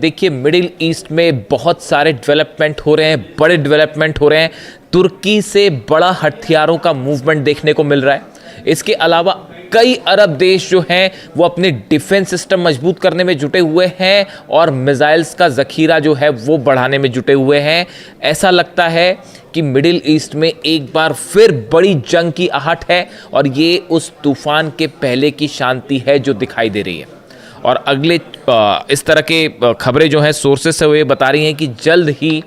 देखिए, middle east में बहुत सारे डेवलपमेंट हो रहे हैं, बड़े डेवलपमेंट हो रहे हैं। तुर्की से बड़ा हथियारों का मूवमेंट देखने को मिल रहा है। इसके अलावा कई अरब देश जो हैं वो अपने डिफेंस सिस्टम मजबूत करने में जुटे हुए हैं और मिसाइल्स का ज़खीरा जो है वो बढ़ाने में जुटे हुए हैं। ऐसा लगता है कि मिडिल ईस्ट में एक बार फिर बड़ी जंग की आहट है और ये उस तूफान के पहले की शांति है जो दिखाई दे रही है। और अगले इस तरह के खबरें जो हैं सोर्सेस से वो बता रही हैं कि जल्द ही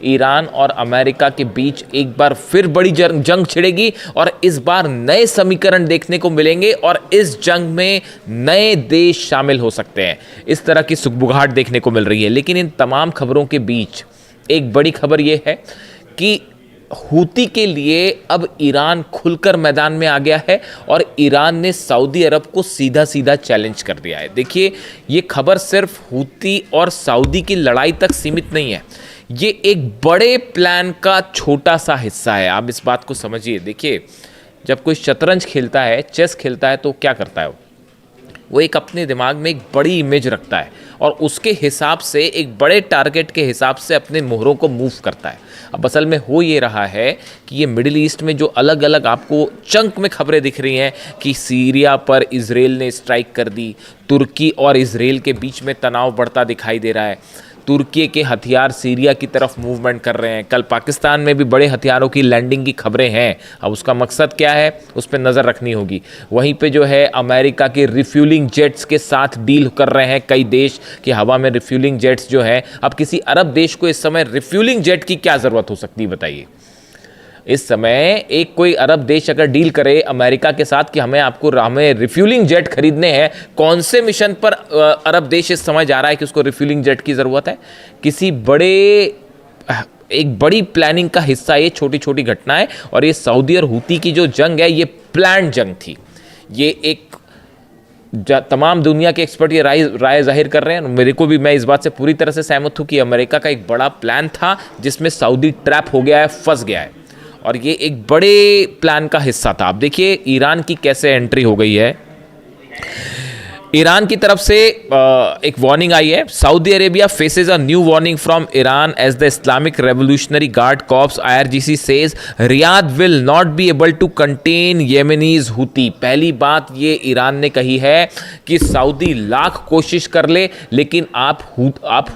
ईरान और अमेरिका के बीच एक बार फिर बड़ी जंग छिड़ेगी और इस बार नए समीकरण देखने को मिलेंगे और इस जंग में नए देश शामिल हो सकते हैं। इस तरह की सुगबुगाहट देखने को मिल रही है। लेकिन इन तमाम खबरों के बीच एक बड़ी खबर यह है कि हूती के लिए अब ईरान खुलकर मैदान में आ गया है और ईरान ने सऊदी अरब को सीधा सीधा चैलेंज कर दिया है। देखिए, ये खबर सिर्फ हूती और सऊदी की लड़ाई तक सीमित नहीं है, ये एक बड़े प्लान का छोटा सा हिस्सा है। आप इस बात को समझिए। देखिए, जब कोई शतरंज खेलता है, चेस खेलता है, तो क्या करता है वो एक अपने दिमाग में एक बड़ी इमेज रखता है और उसके हिसाब से एक बड़े टारगेट के हिसाब से अपने मोहरों को मूव करता है। अब असल में हो ये रहा है कि ये मिडिल ईस्ट में जो अलग अलग आपको चंक में खबरें दिख रही हैं कि सीरिया पर इजराइल ने स्ट्राइक कर दी, तुर्की और इजराइल के बीच में तनाव बढ़ता दिखाई दे रहा है, तुर्की के हथियार सीरिया की तरफ मूवमेंट कर रहे हैं, कल पाकिस्तान में भी बड़े हथियारों की लैंडिंग की खबरें हैं। अब उसका मकसद क्या है, उस पर नज़र रखनी होगी। वहीं पे जो है अमेरिका के रिफ्यूलिंग जेट्स के साथ डील कर रहे हैं कई देश कि हवा में रिफ्यूलिंग जेट्स जो है। अब किसी अरब देश को इस समय रिफ्यूलिंग जेट की क्या ज़रूरत हो सकती है बताइए। इस समय एक कोई अरब देश अगर डील करे अमेरिका के साथ कि हमें रिफ्यूलिंग जेट खरीदने हैं, कौन से मिशन पर अरब देश इस समय जा रहा है कि उसको रिफ्यूलिंग जेट की ज़रूरत है? किसी एक बड़ी प्लानिंग का हिस्सा ये छोटी छोटी घटनाएं। और ये सऊदी और हूती की जो जंग है ये प्लान जंग थी। ये एक तमाम दुनिया के एक्सपर्ट ये राय जाहिर कर रहे हैं। मेरे को भी, मैं इस बात से पूरी तरह से सहमत हूँ कि अमेरिका का एक बड़ा प्लान था जिसमें सऊदी ट्रैप हो गया है, फंस गया है और ये एक बड़े प्लान का हिस्सा था। आप देखिए ईरान की कैसे एंट्री हो गई है। ईरान की तरफ से एक वार्निंग आई है। Saudi Arabia faces a new warning from Iran as the Islamic Revolutionary Guard Corps IRGC says Riyadh will not be able to contain Yemenis Houthi. पहली बात ये ईरान ने कही है कि सऊदी लाख कोशिश कर ले लेकिन आप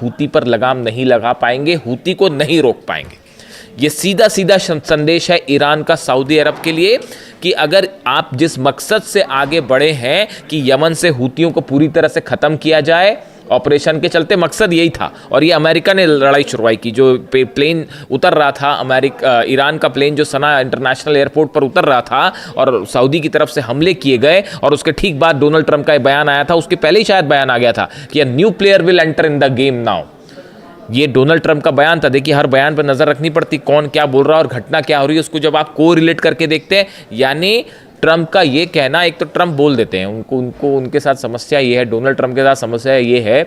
हूती पर लगाम नहीं लगा पाएंगे, हूती को नहीं रोक पाएंगे। ये सीधा सीधा संदेश है ईरान का सऊदी अरब के लिए कि अगर आप जिस मकसद से आगे बढ़े हैं कि यमन से हूतियों को पूरी तरह से ख़त्म किया जाए, ऑपरेशन के चलते मकसद यही था और ये अमेरिका ने लड़ाई शुरुआई की। जो प्लेन उतर रहा था ईरान का प्लेन जो सना इंटरनेशनल एयरपोर्ट पर उतर रहा था और सऊदी की तरफ से हमले किए गए और उसके ठीक बाद डोनाल्ड ट्रंप का बयान आया था। उसके पहले ही शायद बयान आ गया था कि a new player will enter in the game now. ये डोनाल्ड ट्रंप का बयान था। देखिए, हर बयान पर नजर रखनी पड़ती, कौन क्या बोल रहा है और घटना क्या हो रही है उसको जब आप को रिलेट करके देखते हैं। यानी ट्रंप का ये कहना, एक तो ट्रंप बोल देते हैं, उनके साथ समस्या ये है, डोनाल्ड ट्रंप के साथ समस्या ये है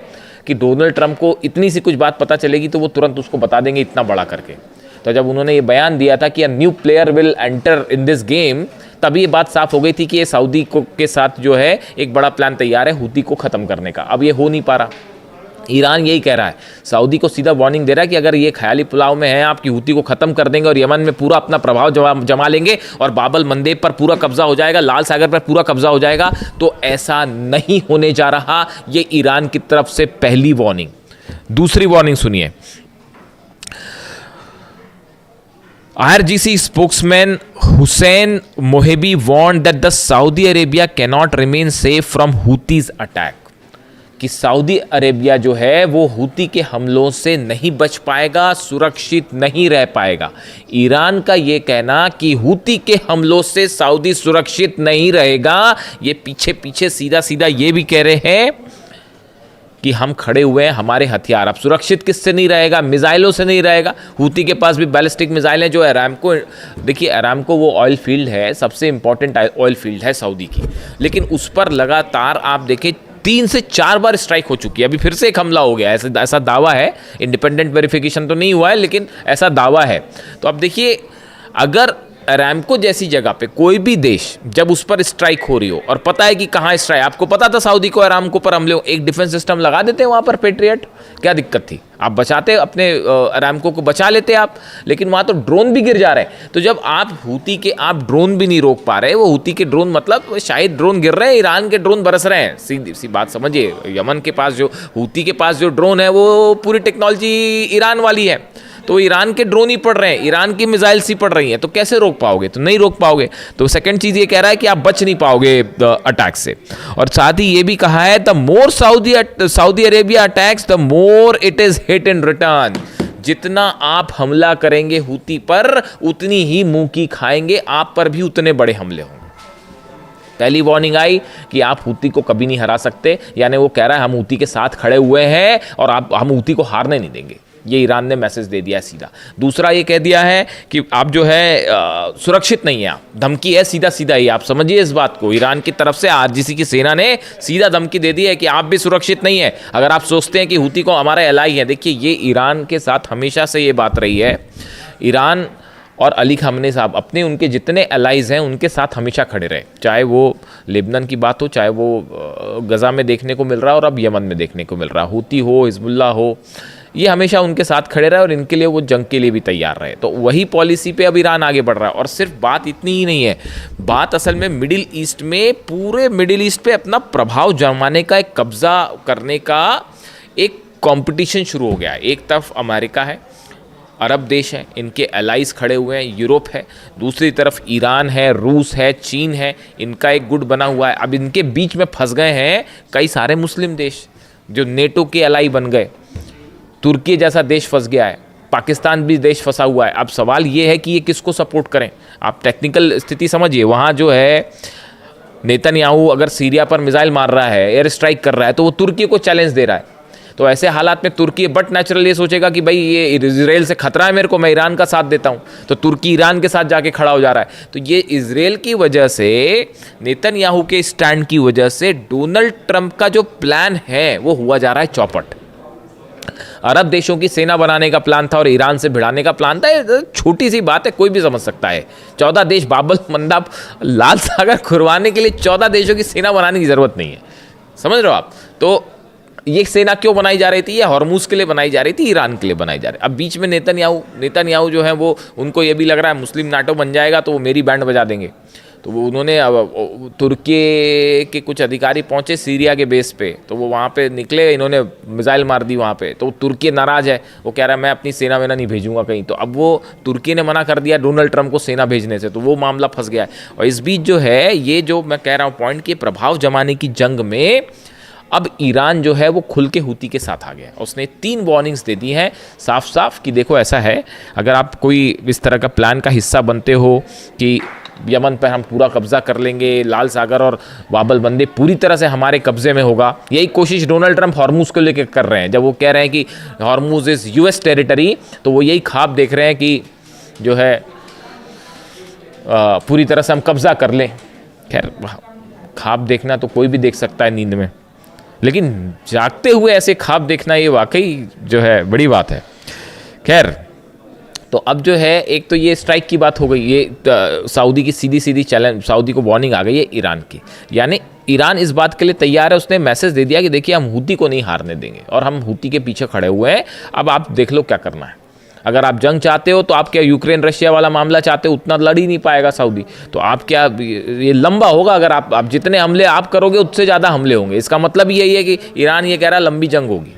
कि डोनाल्ड ट्रंप को इतनी सी कुछ बात पता चलेगी तो वो तुरंत उसको बता देंगे इतना बड़ा करके। तो जब उन्होंने ये बयान दिया था कि a new player will enter in this game, तभी ये बात साफ हो गई थी कि ये सऊदी के साथ जो है एक बड़ा प्लान तैयार है हूती को ख़त्म करने का। अब ये हो नहीं पा रहा। ईरान यही कह रहा है, सऊदी को सीधा वार्निंग दे रहा है कि अगर ये ख्याली पुलाव में है आपकी हूती को ख़त्म कर देंगे और यमन में पूरा अपना प्रभाव जमा लेंगे और बाबल मंदेब पर पूरा कब्जा हो जाएगा, लाल सागर पर पूरा कब्जा हो जाएगा, तो ऐसा नहीं होने जा रहा। ये ईरान की तरफ से पहली वार्निंग। दूसरी वार्निंग सुनिए। IRGC spokesman Hussein Mohebi warned that the Saudi Arabia cannot remain safe from Houthis attack। कि सऊदी अरेबिया जो है वो हूती के हमलों से नहीं बच पाएगा, सुरक्षित नहीं रह पाएगा। ईरान का ये कहना कि हूती के हमलों से सऊदी सुरक्षित नहीं रहेगा, ये पीछे पीछे सीधा सीधा ये भी कह रहे हैं कि हम खड़े हुए हैं, हमारे हथियार। अब सुरक्षित किससे नहीं रहेगा? मिसाइलों से नहीं रहेगा। हूती के पास भी बैलिस्टिक मिसाइल हैं जो अरामको, देखिए अरामको वो ऑयल फील्ड है, सबसे इंपॉर्टेंट ऑयल फील्ड है सऊदी की, लेकिन उस पर लगातार आप देखें 3 से 4 बार स्ट्राइक हो चुकी है। अभी फिर से एक हमला हो गया, ऐसा दावा है, इंडिपेंडेंट वेरिफिकेशन तो नहीं हुआ है लेकिन ऐसा दावा है। तो अब देखिए, अगर अरामको जैसी जगह पे कोई भी देश जब उस पर स्ट्राइक हो रही हो और पता है कि कहाँ स्ट्राइक, आपको पता था सऊदी को अरामको पर हमले हो, एक डिफेंस सिस्टम लगा देते हैं वहाँ पर पेट्रियट, क्या दिक्कत थी? आप बचाते अपने अरामको को बचा लेते आप, लेकिन वहाँ तो ड्रोन भी गिर जा रहे हैं। तो जब आप हूती के आप ड्रोन भी नहीं रोक पा रहे, वो हूती के ड्रोन मतलब शायद ड्रोन गिर रहे हैं, ईरान के ड्रोन बरस रहे हैं, सीधी सी बात समझिए। यमन के पास जो हूती के पास जो ड्रोन है वो पूरी टेक्नोलॉजी ईरान वाली है, तो ईरान के ड्रोन ही पड़ रहे हैं, ईरान की मिसाइल्स ही पड़ रही हैं, तो कैसे रोक पाओगे? तो नहीं रोक पाओगे। तो सेकंड चीज़ ये कह रहा है कि आप बच नहीं पाओगे अटैक से। और साथ ही ये भी कहा है the more Saudi Arabia attacks the more it is hit in return. जितना आप हमला करेंगे हूती पर उतनी ही मुंह की खाएंगे, आप पर भी उतने बड़े हमले होंगे। पहली वार्निंग आई कि आप हूती को कभी नहीं हरा सकते, यानी वो कह रहा है हम हूती के साथ खड़े हुए हैं और हम हूती को हारने नहीं देंगे, ये ईरान ने मैसेज दे दिया है सीधा। दूसरा ये कह दिया है कि आप जो है सुरक्षित नहीं है, आप, धमकी है सीधा सीधा ही, आप समझिए इस बात को। ईरान की तरफ से आरजीसी की सेना ने सीधा धमकी दे दी है कि आप भी सुरक्षित नहीं है अगर आप सोचते हैं कि हूती को हमारा एलाई है। देखिए ये ईरान के साथ हमेशा से ये बात रही है, ईरान और अली खामनेई साहब अपने उनके जितने एलाइज हैं उनके साथ हमेशा खड़े रहे, चाहे वो लेबनान की बात हो, चाहे वो गजा में देखने को मिल रहा है और अब यमन में देखने को मिल रहा है, हूती हो, हिजबुल्लाह हो, ये हमेशा उनके साथ खड़े रहे और इनके लिए वो जंग के लिए भी तैयार रहे। तो वही पॉलिसी पे अब ईरान आगे बढ़ रहा है। और सिर्फ बात इतनी ही नहीं है, बात असल में मिडिल ईस्ट में, पूरे मिडिल ईस्ट पे अपना प्रभाव जमाने का, एक कब्जा करने का एक कंपटीशन शुरू हो गया है। एक तरफ अमेरिका है, अरब देश हैं, इनके एलाइज खड़े हुए हैं, यूरोप है, दूसरी तरफ ईरान है, रूस है, चीन है, इनका एक गुट बना हुआ है। अब इनके बीच में फंस गए हैं कई सारे मुस्लिम देश जो नेटो के एलाई बन गए, तुर्की जैसा देश फंस गया है, पाकिस्तान भी देश फंसा हुआ है। अब सवाल ये है कि ये किसको सपोर्ट करें। आप टेक्निकल स्थिति समझिए, वहाँ जो है नेतन्याहू अगर सीरिया पर मिसाइल मार रहा है, एयर स्ट्राइक कर रहा है, तो वो तुर्की को चैलेंज दे रहा है। तो ऐसे हालात में तुर्की बट नेचुरल ये सोचेगा कि भाई ये इजराइल से खतरा है मेरे को, मैं ईरान का साथ देता हूँ, तो तुर्की ईरान के साथ जाके खड़ा हो जा रहा है। तो ये इजराइल की वजह से, नेतन्याहू के स्टैंड की वजह से डोनाल्ड ट्रंप का जो प्लान है वो हुआ जा रहा है चौपट। अरब देशों की सेना बनाने का प्लान था और ईरान से भिड़ाने का प्लान था। छोटी सी बात है, कोई भी समझ सकता है। 14 देश, बाबल मंदाब, लाल सागर खुरवाने के लिए 14 देशों की सेना बनाने की जरूरत नहीं है, समझ रहे हो आप? तो ये सेना क्यों बनाई जा रही थी? ये हॉर्मुज के लिए बनाई जा रही थी, ईरान के लिए बनाई जा रही। अब बीच में नेतन्याहू जो है वो, उनको ये भी लग रहा है मुस्लिम नाटो बन जाएगा तो वो मेरी बैंड बजा देंगे। तो वो उन्होंने तुर्की के कुछ अधिकारी पहुंचे सीरिया के बेस पे, तो वो वहाँ पे निकले, इन्होंने मिसाइल मार दी वहाँ पे। तो तुर्की नाराज़ है, वो कह रहा है मैं अपनी सेना वेना नहीं भेजूंगा कहीं। तो अब वो तुर्की ने मना कर दिया डोनाल्ड ट्रंप को सेना भेजने से, तो वो मामला फंस गया है। और इस बीच जो है, ये जो मैं कह रहा हूँ पॉइंट के प्रभाव जमाने की जंग में अब ईरान जो है वो खुल के हूती के साथ आ गया। उसने 3 वार्निंग्स दे दी हैं साफ साफ कि देखो ऐसा है, अगर आप कोई इस तरह का प्लान का हिस्सा बनते हो कि यमन पर हम पूरा कब्जा कर लेंगे, लाल सागर और बाबल बंदे पूरी तरह से हमारे कब्जे में होगा, यही कोशिश डोनाल्ड ट्रंप हॉर्मुज को लेकर कर रहे हैं। जब वो कह रहे हैं कि हॉर्मुज इज़ यूएस टेरिटरी, तो वो यही ख्वाब देख रहे हैं कि जो है पूरी तरह से हम कब्जा कर लें। खैर, ख्वाब देखना तो कोई भी देख सकता है नींद में, लेकिन जागते हुए ऐसे ख्वाब देखना ये वाकई जो है बड़ी बात है। खैर, तो अब जो है एक तो ये स्ट्राइक की बात हो गई, ये सऊदी की सीधी चैलेंज, सऊदी को वार्निंग आ गई है ईरान की, यानी ईरान इस बात के लिए तैयार है, उसने मैसेज दे दिया कि देखिए हम हूती को नहीं हारने देंगे और हम हूती के पीछे खड़े हुए हैं, अब आप देख लो क्या करना है। अगर आप जंग चाहते हो तो आप क्या यूक्रेन रशिया वाला मामला चाहते हो, उतना लड़ ही नहीं पाएगा सऊदी, तो आप क्या, ये लंबा होगा। अगर आप जितने हमले आप करोगे उससे ज़्यादा हमले होंगे। इसका मतलब यही है कि ईरान ये कह रहा है लंबी जंग होगी,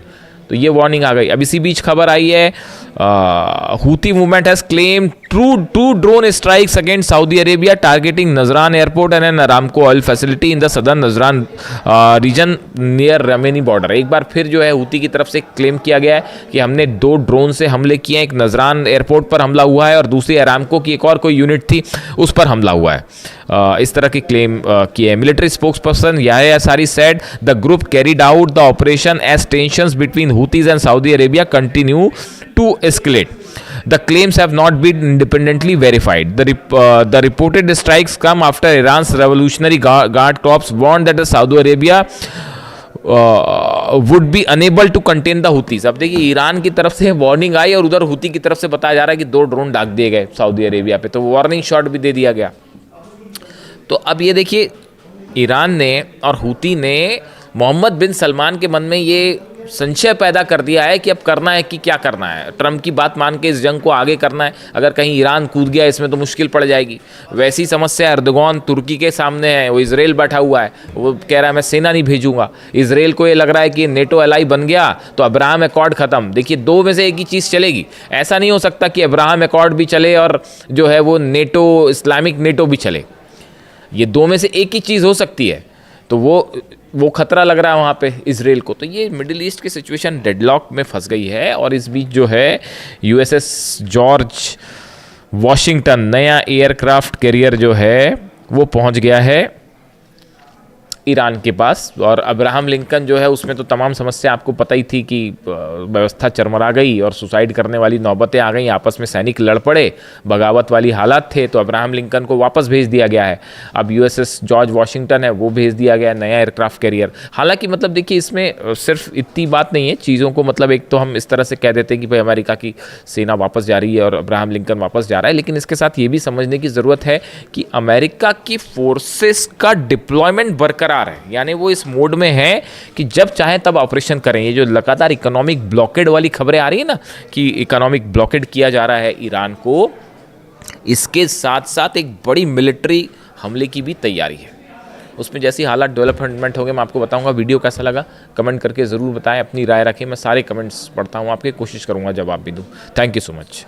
तो ये वार्निंग आ गई। अब इसी बीच खबर आई है, Houthi movement has claim two drone strikes against Saudi Arabia targeting Najran airport and an Aramco oil facility in the southern Najran region near Yemeni border. एक बार फिर जो है हूती की तरफ से क्लेम किया गया है कि हमने 2 ड्रोन से हमले किए हैं, एक नजरान एयरपोर्ट पर हमला हुआ है और दूसरी अरामको की एक और कोई यूनिट थी उस पर हमला हुआ है। इस तरह की क्लेम किए हैं। Military spokes person Yahya Saree said the group carried out the operation as tensions between Houthis and Saudi Arabia continue to escalate. The claims have not been independently verified. The reported strikes come after Iran's Revolutionary Guard Corps warned that Saudi Arabia would be unable to contain the Houthis. अब देखिए Iran की तरफ से warning आई और उधर हुती की तरफ से बताया जा रहा है कि 2 ड्रोन दाग दिए गए सऊदी अरेबिया पे, तो वार्निंग शॉट भी दे दिया गया। तो अब ये देखिए ईरान ने और हुती ने मोहम्मद बिन सलमान के मन में ये संशय पैदा कर दिया है कि अब करना है कि क्या करना है। ट्रंप की बात मान के इस जंग को आगे करना है, अगर कहीं ईरान कूद गया इसमें तो मुश्किल पड़ जाएगी। वैसी समस्या एर्दोगान तुर्की के सामने है, वो इजराइल बैठा हुआ है, वो कह रहा है मैं सेना नहीं भेजूंगा। इजराइल को ये लग रहा है कि नेटो एलाई बन गया तो अब्राहम एकॉर्ड खत्म। देखिए 2 में से एक ही चीज़ चलेगी, ऐसा नहीं हो सकता कि अब्राहम एकॉर्ड भी चले और जो है वो नेटो इस्लामिक नेटो भी चले। ये 2 में से एक ही चीज़ हो सकती है, तो वो खतरा लग रहा है वहाँ पे इजराइल को। तो ये मिडिल ईस्ट की सिचुएशन डेडलॉक में फंस गई है। और इस बीच जो है यूएसएस जॉर्ज वॉशिंगटन नया एयरक्राफ्ट कैरियर जो है वो पहुँच गया है ईरान के पास। और अब्राहम लिंकन जो है उसमें तो तमाम समस्या आपको पता ही थी कि व्यवस्था चरमरा गई और सुसाइड करने वाली नौबतें आ गई, आपस में सैनिक लड़ पड़े, बगावत वाली हालात थे, तो अब्राहम लिंकन को वापस भेज दिया गया है। अब यूएसएस जॉर्ज वॉशिंगटन है वो भेज दिया गया है, नया एयरक्राफ्ट कैरियर। हालांकि मतलब देखिए इसमें सिर्फ इतनी बात नहीं है चीज़ों को, मतलब एक तो हम इस तरह से कह देते हैं कि भाई अमेरिका की सेना वापस जा रही है और अब्राहम लिंकन वापस जा रहा है, लेकिन इसके साथ ये भी समझने की ज़रूरत है कि अमेरिका की फोर्सेस का डिप्लॉयमेंट बरकरार है, यानी वो इस मोड में है कि जब चाहे तब ऑपरेशन करें। ये जो लगातार इकोनॉमिक ब्लॉकेड वाली खबरें आ रही है ना कि इकोनॉमिक ब्लॉकेड किया जा रहा है ईरान को, इसके साथ साथ एक बड़ी मिलिट्री हमले की भी तैयारी है। उसमें जैसी हालात डेवलपमेंट होंगे मैं आपको बताऊंगा। वीडियो कैसा लगा कमेंट करके ज़रूर बताएं, अपनी राय रखें। मैं सारे कमेंट्स पढ़ता हूं आपके, कोशिश करूंगा जवाब भी दूं। Thank you so much.